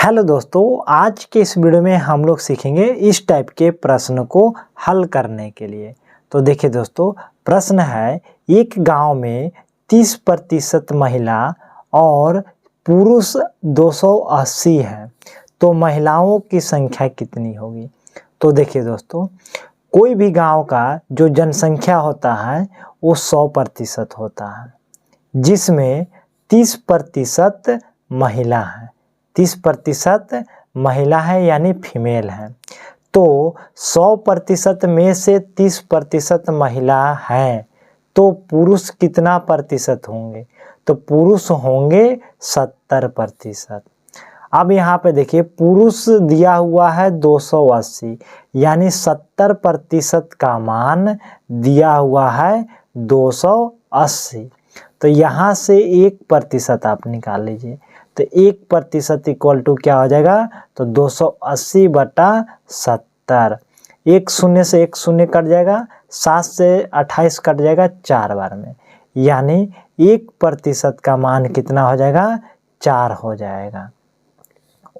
Hello दोस्तों, आज के इस वीडियो में हम लोग सीखेंगे इस टाइप के प्रश्न को हल करने के लिए। तो देखिए दोस्तों, प्रश्न है एक गांव में 30% महिला और पुरुष 280 हैं, तो महिलाओं की संख्या कितनी होगी। तो देखिए दोस्तों, कोई भी गांव का जो जनसंख्या होता है वो 100% होता है, जिसमें 30% महिला है। 30% महिला है यानी फीमेल है। तो 100% में से 30% महिला है, तो पुरुष कितना प्रतिशत होंगे। तो पुरुष होंगे 70%। अब यहाँ पे देखिए, पुरुष दिया हुआ है 280, यानी 70% का मान दिया हुआ है 280। तो यहाँ से 1% आप निकाल लीजिए। तो 1% इक्वल टू क्या हो जाएगा, तो 280/70। एक शून्य से एक शून्य कट जाएगा, 7 से 28 कट जाएगा 4 बार में, यानी 1% का मान कितना हो जाएगा, 4 हो जाएगा।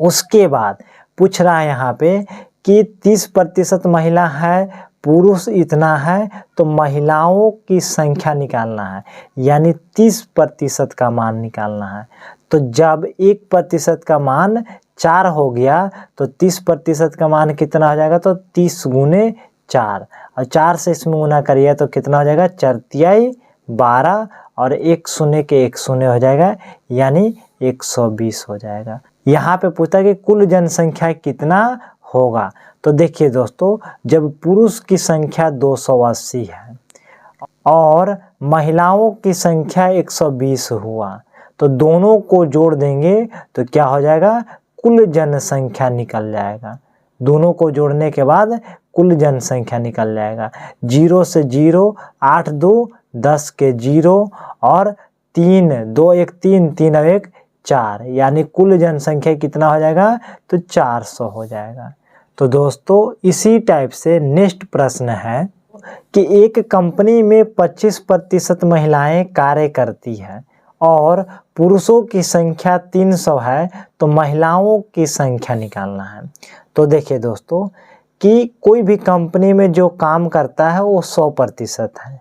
उसके बाद पूछ रहा है यहाँ पे कि 30% महिला है, पुरुष इतना है, तो महिलाओं की संख्या निकालना है, यानी 30% का मान निकालना है। तो जब 1% का मान 4 हो गया, तो 30% का मान कितना हो जाएगा, तो 30 × 4, और 4 से इसमें गुना करिए तो कितना हो जाएगा, 4 × 12, और एक शून्य के एक शून्य हो जाएगा, यानी 120 हो जाएगा। यहाँ पे पूछता है कि कुल जनसंख्या कितना होगा। तो देखिए दोस्तों, जब पुरुष की संख्या 280 है और महिलाओं की संख्या 120 हुआ, तो दोनों को जोड़ देंगे तो क्या हो जाएगा, कुल जनसंख्या निकल जाएगा। दोनों को जोड़ने के बाद कुल जनसंख्या निकल जाएगा। 0 से 0, 8 2 10 के 0, और 3 2 1 3 3 और 1 4, यानी कुल जनसंख्या कितना हो जाएगा, तो 400 हो जाएगा। तो दोस्तों, इसी टाइप से नेक्स्ट प्रश्न है कि एक कंपनी में 25% महिलाएं कार्य करती हैं और पुरुषों की संख्या 300 है, तो महिलाओं की संख्या निकालना है। तो देखिए दोस्तों, कि कोई भी कंपनी में जो काम करता है वो 100% है,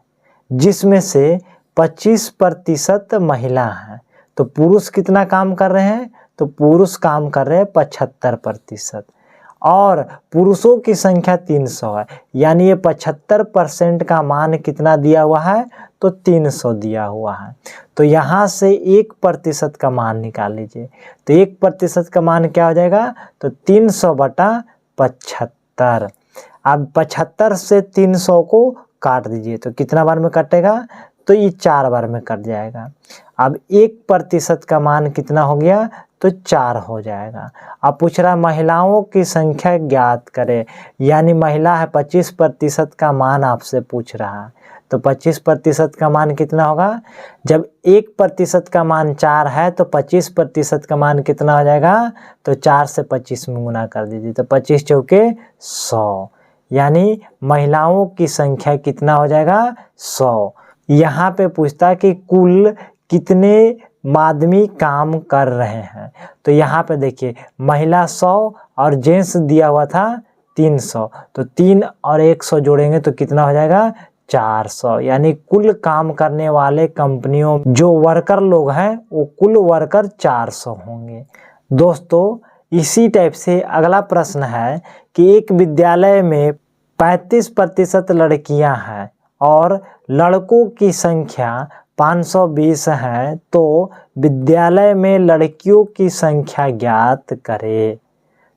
जिसमें से 25% महिला है। तो पुरुष कितना काम कर रहे हैं, तो पुरुष काम कर रहे हैं 75%, और पुरुषों की संख्या 300 है, यानी ये 75% का मान कितना दिया हुआ है, तो 300 दिया हुआ है। तो यहाँ से 1% का मान निकाल लीजिए। तो 1% का मान क्या हो जाएगा, तो 300/75। अब 75 से 300 को काट दीजिए, तो कितना बार में कटेगा, तो ये 4 बार में कट जाएगा। अब 1% का मान कितना हो गया, तो 4 हो जाएगा। अब पूछ रहा है महिलाओं की संख्या ज्ञात करें, यानी महिला है 25% का मान आपसे पूछ रहा है। तो 25% का मान कितना होगा, जब 1% का मान 4 है, तो 25% का मान कितना हो जाएगा, तो 4 से 25 में गुना कर दीजिए, तो 25 चौके 100, यानी महिलाओं की संख्या कितना हो जाएगा, 100। यहाँ पे पूछता है कि कुल कितने आदमी काम कर रहे हैं। तो यहाँ पे देखिए, महिला 100 और जेंट्स दिया हुआ था 300, तो 3 और 100 जोड़ेंगे तो कितना हो जाएगा, 400, यानी कुल काम करने वाले कंपनियों जो वर्कर लोग हैं वो कुल वर्कर 400 होंगे। दोस्तों, इसी टाइप से अगला प्रश्न है कि एक विद्यालय में 35% लड़कियां हैं और लड़कों की संख्या 520 है, तो विद्यालय में लड़कियों की संख्या ज्ञात करें।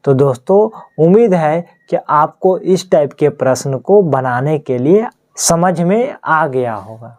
तो दोस्तों, उम्मीद है कि आपको इस टाइप के प्रश्न को बनाने के लिए समझ में आ गया होगा।